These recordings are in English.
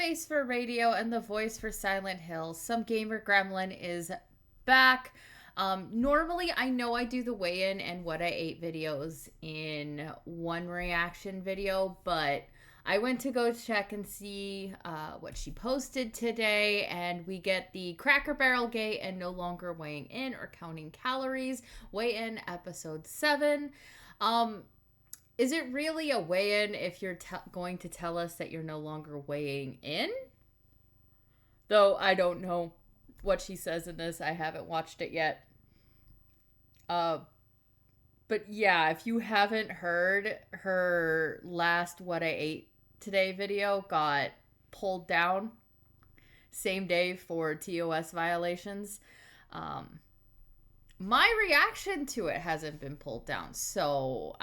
face for radio and the voice for Silent Hill. Some Gamer Gremlin is back. Normally, I know I do the weigh-in and what I ate videos in one reaction video, but I went to go check and see what she posted today, and we get the Cracker Barrel Gate and no longer weighing in or counting calories. Weigh-in episode 7. Is it really a weigh-in if you're going to tell us that you're no longer weighing in? Though I don't know what she says in this. I haven't watched it yet. But yeah, if you haven't heard, her last What I Ate Today video got pulled down same day for TOS violations. My reaction to it hasn't been pulled down, so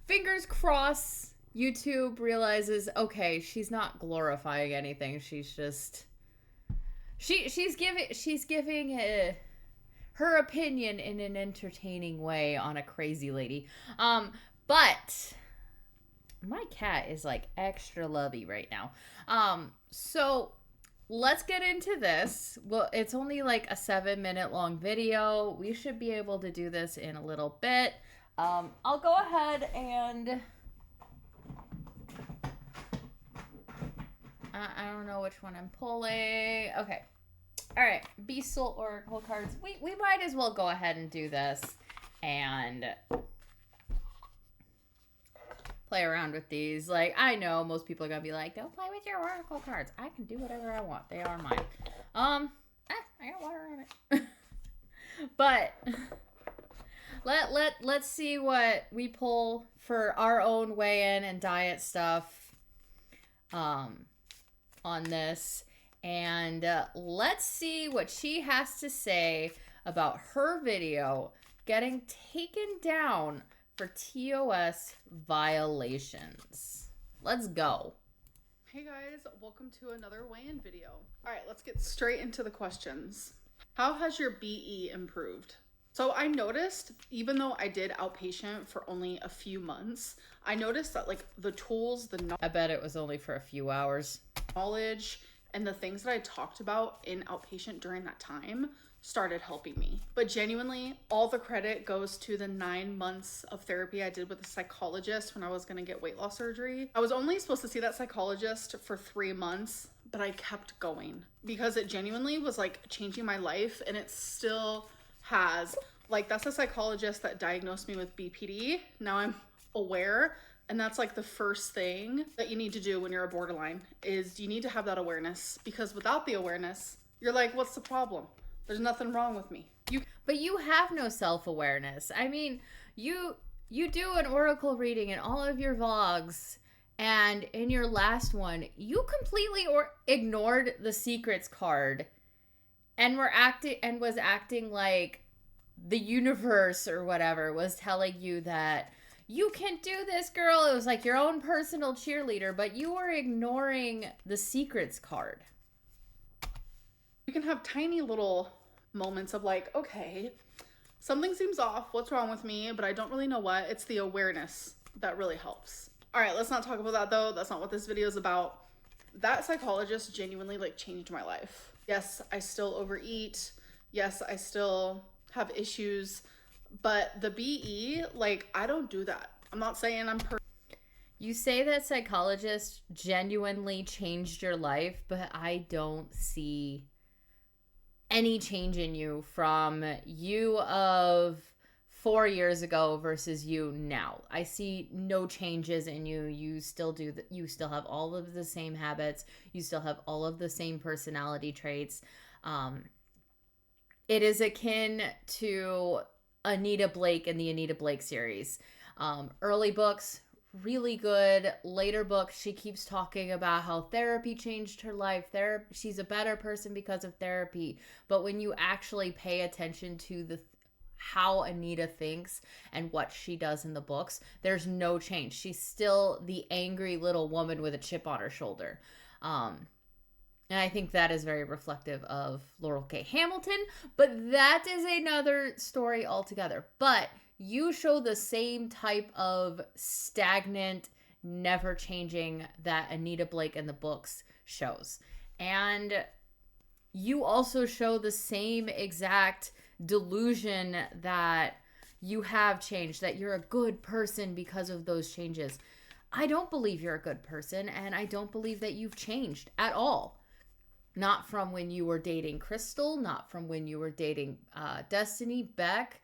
fingers crossed YouTube realizes, okay, she's not glorifying anything. She's just she's giving her opinion in an entertaining way on a crazy lady. But my cat is like extra lovey right now. So let's get into this. Well, it's only like a 7-minute long video. We should be able to do this in a little bit. I'll go ahead and I don't know which one I'm pulling. Okay. All right. Beast Soul Oracle cards. We might as well go ahead and do this and play around with these. Like, I know most people are gonna be like, don't play with your Oracle cards. I can do whatever I want. They are mine. I got water on it. But let's see what we pull for our own weigh-in and diet stuff on this. And let's see what she has to say about her video getting taken down for TOS violations. Let's go. Hey guys, welcome to another weigh-in video. All right, let's get straight into the questions. How has your BE improved? So I noticed, even though I did outpatient for only a few months, I noticed that like the tools, I bet it was only for a few hours. Knowledge, and the things that I talked about in outpatient during that time started helping me. But genuinely, all the credit goes to the 9 months of therapy I did with a psychologist when I was gonna get weight loss surgery. I was only supposed to see that psychologist for 3 months, but I kept going because it genuinely was like changing my life, and it still has. Like, that's a psychologist that diagnosed me with BPD. Now I'm aware. And that's like the first thing that you need to do when you're a borderline is you need to have that awareness, because without the awareness, you're like, what's the problem? There's nothing wrong with me. But you have no self-awareness. I mean, you do an oracle reading in all of your vlogs, and in your last one, you completely ignored the secrets card and was acting like the universe or whatever was telling you that you can do this, girl. It was like your own personal cheerleader, but you were ignoring the secrets card. You can have tiny little moments of like, okay, something seems off. What's wrong with me? But I don't really know what. It's the awareness that really helps. All right, let's not talk about that though. That's not what this video is about. That psychologist genuinely like changed my life. Yes, I still overeat. Yes, I still have issues. But the BE, like, I don't do that. I'm not saying I'm You say that psychologist genuinely changed your life, but I don't see any change in you from you of 4 years ago versus you now. I see no changes in you. You still you still have all of the same habits. You still have all of the same personality traits. It is akin to Anita Blake in the Anita Blake series. Early books, really good. Later books, she keeps talking about how therapy changed her life. She's a better person because of therapy. But when you actually pay attention to how Anita thinks and what she does in the books, there's no change. She's still the angry little woman with a chip on her shoulder. And I think that is very reflective of Laurel K. Hamilton, but that is another story altogether. But you show the same type of stagnant, never changing that Anita Blake in the books shows. And you also show the same exact delusion that you have changed, that you're a good person because of those changes. I don't believe you're a good person, and I don't believe that you've changed at all. Not from when you were dating Crystal, not from when you were dating Destiny, Beck,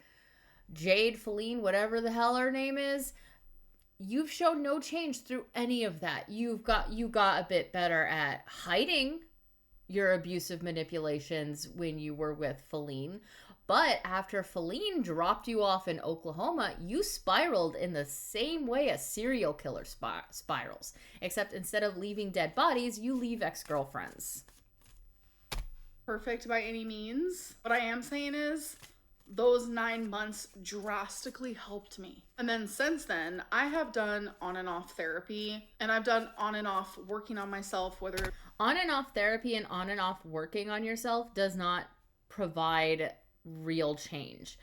Jade, Feline, whatever the hell her name is. You've shown no change through any of that. You got a bit better at hiding your abusive manipulations when you were with Feline. But after Feline dropped you off in Oklahoma, you spiraled in the same way a serial killer spirals. Except instead of leaving dead bodies, you leave ex-girlfriends. Perfect by any means. What I am saying is, those 9 months drastically helped me. And then since then, I have done on and off therapy, and I've done on and off working on myself, whether... On and off therapy and on and off working on yourself does not provide real change.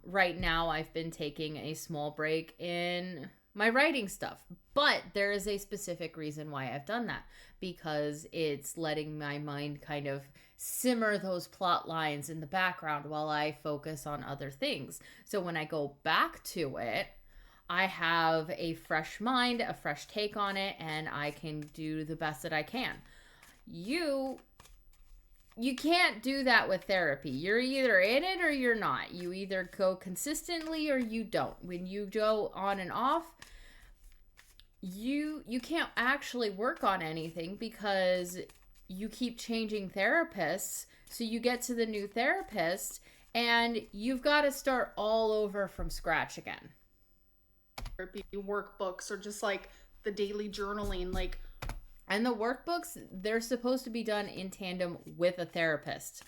Right now, I've been taking a small break in my writing stuff, but there is a specific reason why I've done that, because it's letting my mind kind of simmer those plot lines in the background while I focus on other things. So when I go back to it, I have a fresh mind, a fresh take on it, and I can do the best that I can. You can't do that with therapy. You're either in it or you're not. You either go consistently or you don't. When you go on and off, you can't actually work on anything because you keep changing therapists. So you get to the new therapist and you've got to start all over from scratch again. Therapy workbooks or just like the daily journaling, like... And the workbooks, they're supposed to be done in tandem with a therapist.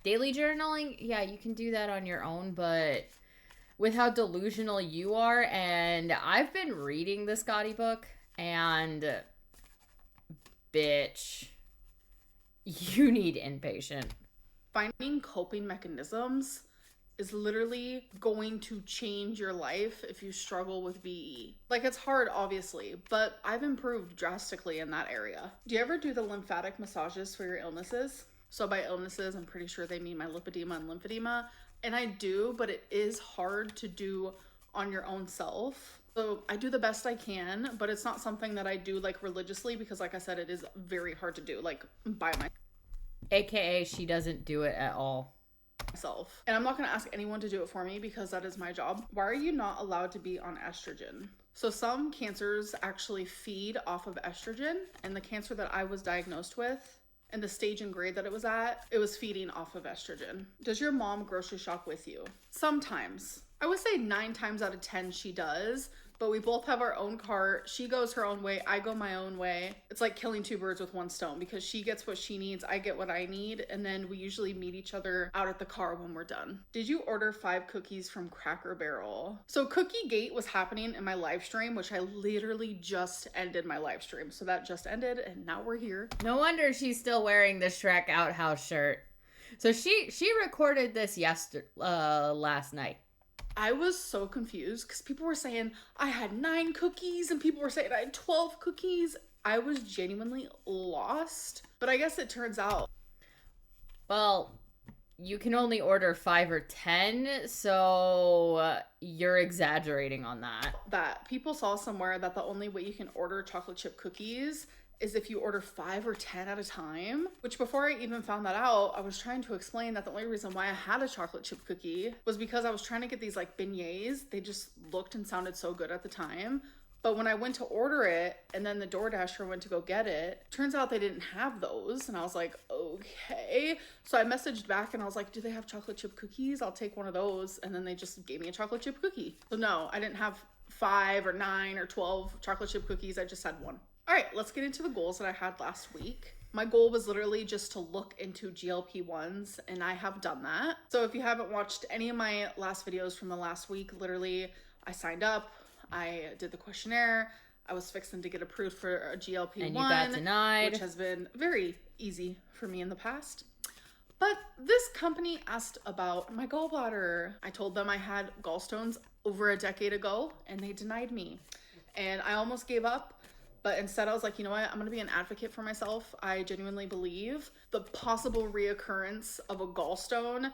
Daily journaling, yeah, you can do that on your own, but with how delusional you are, and I've been reading the Scotty book, and bitch, you need inpatient. Finding coping mechanisms is literally going to change your life if you struggle with VE. Like, it's hard, obviously, but I've improved drastically in that area. Do you ever do the lymphatic massages for your illnesses? So by illnesses, I'm pretty sure they mean my lipedema and lymphedema. And I do, but it is hard to do on your own self. So I do the best I can, but it's not something that I do like religiously because, like I said, it is very hard to do, like, by myself. AKA, she doesn't do it at all. Myself. And I'm not going to ask anyone to do it for me because that is my job. Why are you not allowed to be on estrogen? So some cancers actually feed off of estrogen, and the cancer that I was diagnosed with and the stage and grade that it was at, it was feeding off of estrogen. Does your mom grocery shop with you? Sometimes. I would say 9 times out of 10 she does, but we both have our own cart. She goes her own way, I go my own way. It's like killing 2 birds with 1 stone because she gets what she needs, I get what I need, and then we usually meet each other out at the car when we're done. Did you order 5 cookies from Cracker Barrel? So Cookie Gate was happening in my live stream, which I literally just ended my live stream. So that just ended and now we're here. No wonder she's still wearing the Shrek Outhouse shirt. So she recorded this last night. I was so confused because people were saying I had 9 cookies and people were saying I had 12 cookies. I was genuinely lost, but I guess it turns out. Well, you can only order 5 or 10, so you're exaggerating on that. That people saw somewhere that the only way you can order chocolate chip cookies is if you order 5 or 10 at a time, which before I even found that out, I was trying to explain that the only reason why I had a chocolate chip cookie was because I was trying to get these like beignets. They just looked and sounded so good at the time. But when I went to order it and then the DoorDasher went to go get it, turns out they didn't have those. And I was like, okay. So I messaged back and I was like, do they have chocolate chip cookies? I'll take one of those. And then they just gave me a chocolate chip cookie. So no, I didn't have 5 or 9 or 12 chocolate chip cookies. I just had 1. All right, let's get into the goals that I had last week. My goal was literally just to look into GLP-1s, and I have done that. So if you haven't watched any of my last videos from the last week, literally, I signed up, I did the questionnaire, I was fixing to get approved for a GLP-1. And you got denied. Which has been very easy for me in the past. But this company asked about my gallbladder. I told them I had gallstones over a decade ago, and they denied me. And I almost gave up. But instead, I was like, you know what? I'm going to be an advocate for myself. I genuinely believe the possible reoccurrence of a gallstone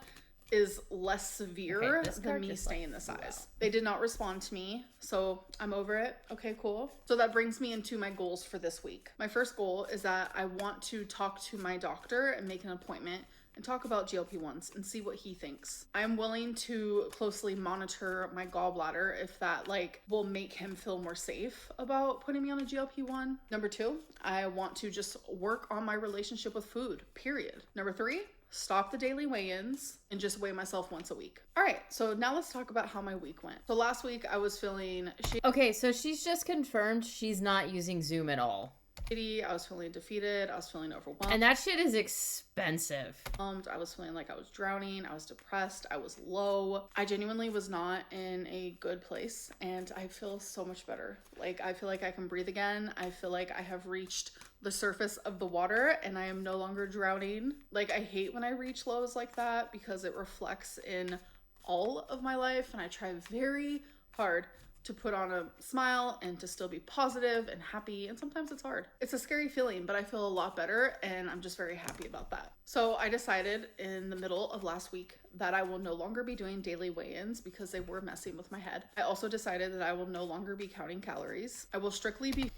is less severe than me staying the size. They did not respond to me, so I'm over it. Okay, cool. So that brings me into my goals for this week. My first goal is that I want to talk to my doctor and make an appointment and talk about GLP-1s and see what he thinks. I am willing to closely monitor my gallbladder if that will make him feel more safe about putting me on a GLP-1. Number 2, I want to just work on my relationship with food, period. Number 3, stop the daily weigh-ins and just weigh myself once a week. All right, so now let's talk about how my week went. So last week I was feeling Okay, so she's just confirmed she's not using Zoom at all. I was feeling defeated. I was feeling overwhelmed. And that shit is expensive. I was feeling like I was drowning. I was depressed. I was low. I genuinely was not in a good place. And I feel so much better. I feel like I can breathe again. I feel like I have reached the surface of the water and I am no longer drowning. I hate when I reach lows like that because it reflects in all of my life. And I try very hard to put on a smile and to still be positive and happy. And sometimes it's hard. It's a scary feeling, but I feel a lot better and I'm just very happy about that. So I decided in the middle of last week that I will no longer be doing daily weigh-ins because they were messing with my head. I also decided that I will no longer be counting calories. I will strictly be...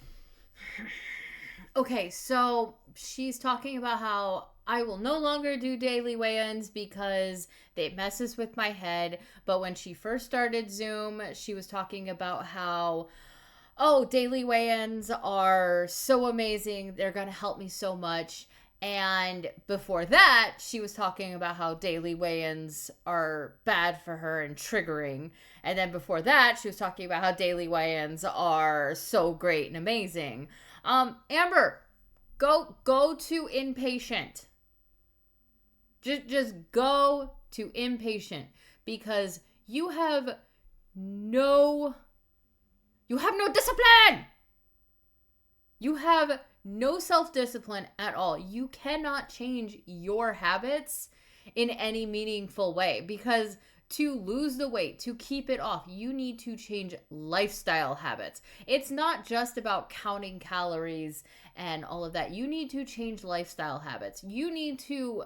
Okay, so she's talking about how I will no longer do daily weigh-ins because it messes with my head. But when she first started Zoom, she was talking about how, oh, daily weigh-ins are so amazing. They're going to help me so much. And before that, she was talking about how daily weigh-ins are bad for her and triggering. And then before that, she was talking about how daily weigh-ins are so great and amazing. Amber, go to inpatient. Just go to inpatient because you have no discipline. You have no self-discipline at all. You cannot change your habits in any meaningful way because to lose the weight, to keep it off, you need to change lifestyle habits. It's not just about counting calories and all of that. You need to change lifestyle habits. You need to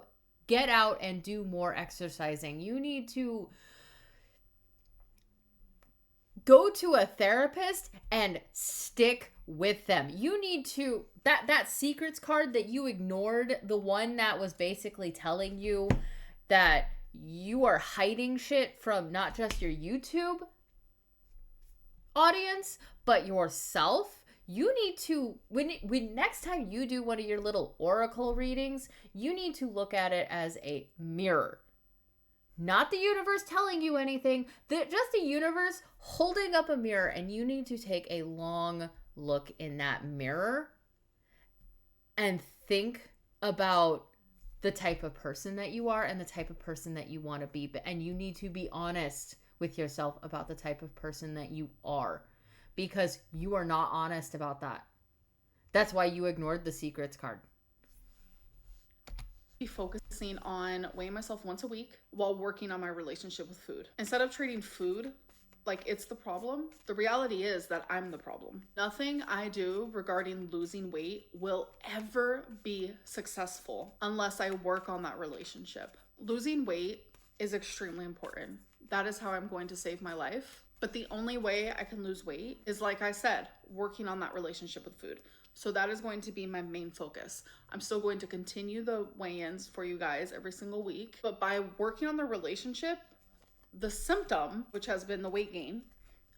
get out and do more exercising. You need to go to a therapist and stick with them. You need to, that secrets card that you ignored, the one that was basically telling you that you are hiding shit from not just your YouTube audience, but yourself. You need to, when next time you do one of your little oracle readings, you need to look at it as a mirror. Not the universe telling you anything, just the universe holding up a mirror, and you need to take a long look in that mirror and think about the type of person that you are and the type of person that you want to be. And you need to be honest with yourself about the type of person that you are, because you are not honest about that. That's why you ignored the secrets card. Be focusing on weighing myself once a week while working on my relationship with food. Instead of treating food like it's the problem, the reality is that I'm the problem. Nothing I do regarding losing weight will ever be successful unless I work on that relationship. Losing weight is extremely important. That is how I'm going to save my life. But the only way I can lose weight is, like I said, working on that relationship with food. So that is going to be my main focus. I'm still going to continue the weigh-ins for you guys every single week. But by working on the relationship, the symptom, which has been the weight gain,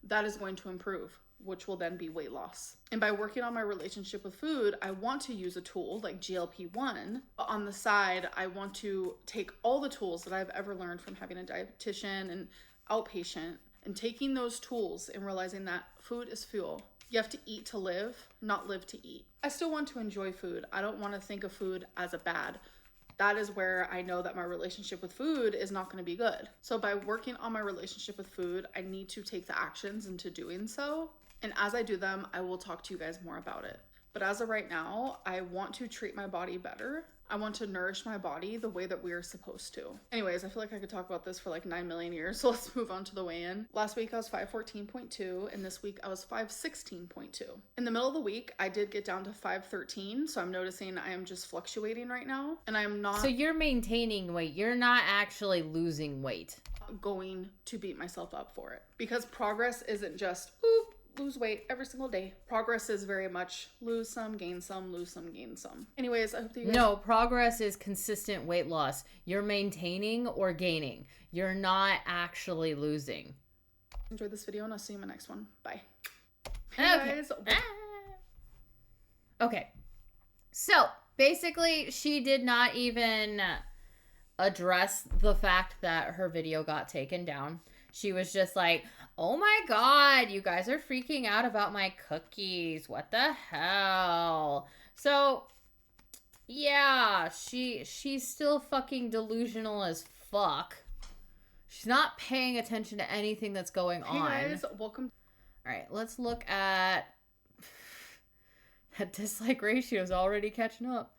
that is going to improve, which will then be weight loss. And by working on my relationship with food, I want to use a tool like GLP-1. But on the side, I want to take all the tools that I've ever learned from having a dietitian and outpatient and taking those tools and realizing that food is fuel. You have to eat to live, not live to eat. I still want to enjoy food. I don't want to think of food as a bad. That is where I know that my relationship with food is not going to be good. So by working on my relationship with food, I need to take the actions into doing so. And as I do them, I will talk to you guys more about it. But as of right now, I want to treat my body better. I want to nourish my body the way that we're supposed to. Anyways, I feel like I could talk about this for like 9 million years, so let's move on to the weigh-in. Last week I was 514.2, and this week I was 516.2. In the middle of the week, I did get down to 513, so I'm noticing I am just fluctuating right now, and I am not... So you're maintaining weight. You're not actually losing weight. Going to beat myself up for it. Because progress isn't just, oop, lose weight every single day. Progress is very much lose some, gain some, lose some, gain some. Anyways, I hope that you guys... No, progress is consistent weight loss. You're maintaining or gaining. You're not actually losing. Enjoy this video, and I'll see you in my next one. Bye. Okay. Okay. So, basically, she did not even address the fact that her video got taken down. She was just like, oh my god, you guys are freaking out about my cookies. What the hell? So, yeah, she's still fucking delusional as fuck. She's not paying attention to anything that's going on. Hey guys, welcome. All right, let's look at... That dislike ratio is already catching up.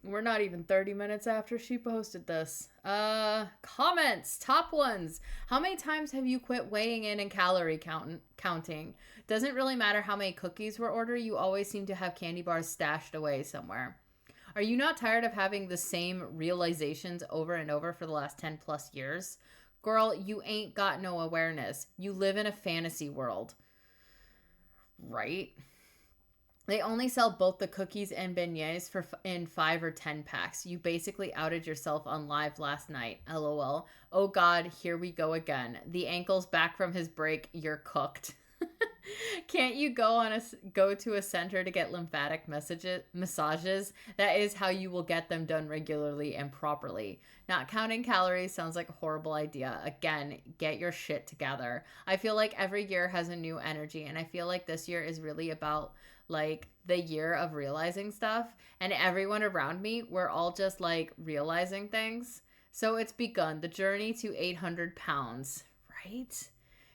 We're not even 30 minutes after she posted this. Comments, top ones. How many times have you quit weighing in and calorie counting? Doesn't really matter how many cookies were ordered. You always seem to have candy bars stashed away somewhere. Are you not tired of having the same realizations over and over for the last 10 plus years? Girl, you ain't got no awareness. You live in a fantasy world. Right? They only sell both the cookies and beignets in 5 or 10 packs. You basically outed yourself on live last night. LOL. Oh God, here we go again. The ankle's back from his break. You're cooked. Can't you go to a center to get lymphatic massages? That is how you will get them done regularly and properly. Not counting calories sounds like a horrible idea. Again, get your shit together. I feel like every year has a new energy, and I feel like this year is really about like the year of realizing stuff, and everyone around me, we're all just like realizing things. So it's begun the journey to 800 pounds, right?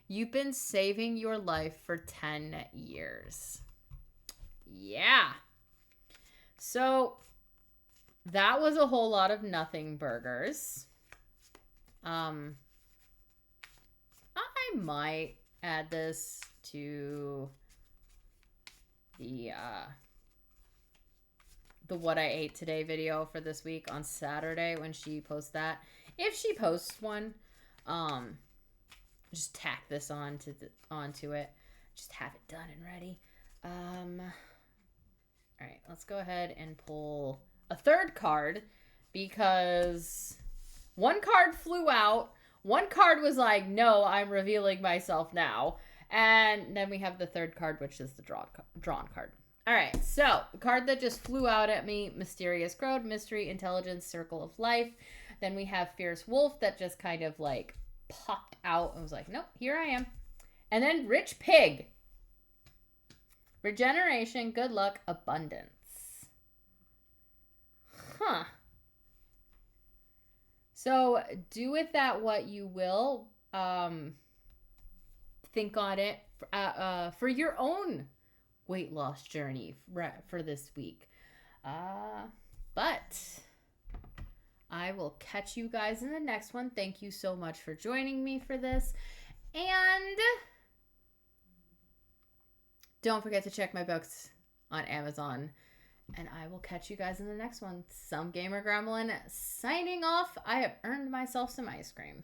You've been saving your life for 10 years. Yeah. So that was a whole lot of nothing burgers. I might add this to the what I ate today video for this week on Saturday when she posts that. If she posts one, just tack this onto it. Just have it done and ready. All right, let's go ahead and pull a third card because one card flew out. One card was like, no, I'm revealing myself now. And then we have the third card, which is the drawn card. All right, so the card that just flew out at me, Mysterious Crowd, Mystery, Intelligence, Circle of Life. Then we have Fierce Wolf that just kind of like popped out and was like, nope, here I am. And then Rich Pig. Regeneration, good luck, abundance. Huh. So do with that what you will. Think on it for your own weight loss journey for this week. But I will catch you guys in the next one. Thank you so much for joining me for this. And don't forget to check my books on Amazon. And I will catch you guys in the next one. Some Gamer Gremlin signing off. I have earned myself some ice cream.